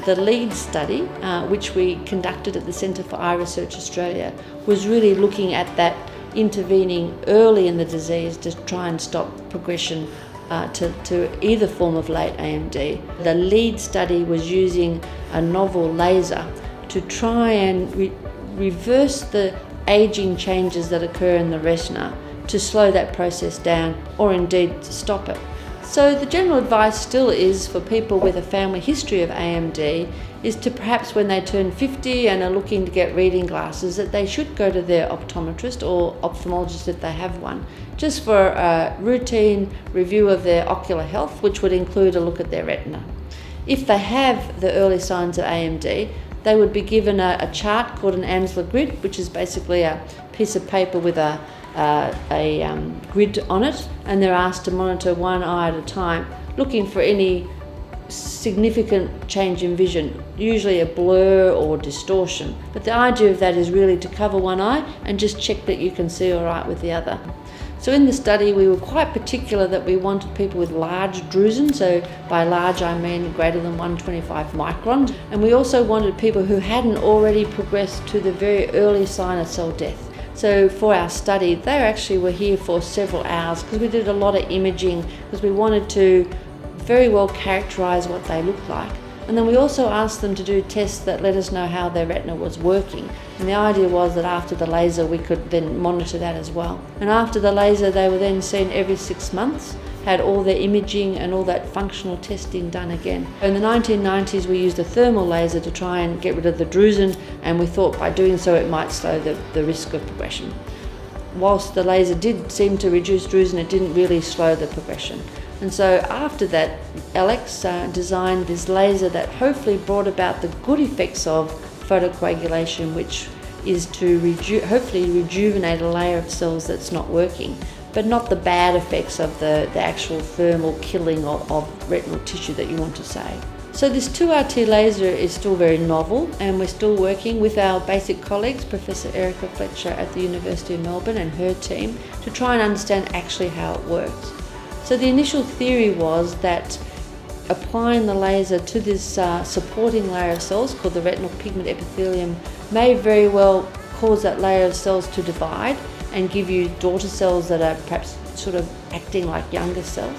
The lead study, which we conducted at the Centre for Eye Research Australia, was really looking at that intervening early in the disease to try and stop progression to either form of late AMD. The lead study was using a novel laser to try and reverse the aging changes that occur in the retina, to slow that process down or indeed to stop it. So the general advice still is for people with a family history of AMD is to perhaps when they turn 50 and are looking to get reading glasses, that they should go to their optometrist or ophthalmologist if they have one, just for a routine review of their ocular health, which would include a look at their retina. If they have the early signs of AMD, they would be given a chart called an Amsler grid, which is basically a piece of paper with a grid on it, and they're asked to monitor one eye at a time, looking for any significant change in vision, usually a blur or distortion. But the idea of that is really to cover one eye and just check that you can see all right with the other. So in the study we were quite particular that we wanted people with large drusen, so by large I mean greater than 125 microns, and we also wanted people who hadn't already progressed to the very early sign of cell death. So for our study, they actually were here for several hours because we did a lot of imaging because we wanted to very well characterise what they looked like. And then we also asked them to do tests that let us know how their retina was working. And the idea was that after the laser we could then monitor that as well. And after the laser they were then seen every 6 months, had all their imaging and all that functional testing done again. In the 1990s we used a thermal laser to try and get rid of the drusen, and we thought by doing so it might slow the risk of progression. Whilst the laser did seem to reduce drusen, it didn't really slow the progression. And so after that, Alex designed this laser that hopefully brought about the good effects of photocoagulation, which is to hopefully rejuvenate a layer of cells that's not working, but not the bad effects of the actual thermal killing of retinal tissue that you want to save. So this 2RT laser is still very novel, and we're still working with our basic colleagues, Professor Erica Fletcher at the University of Melbourne and her team, to try and understand actually how it works. So the initial theory was that applying the laser to this supporting layer of cells called the retinal pigment epithelium may very well cause that layer of cells to divide and give you daughter cells that are perhaps sort of acting like younger cells.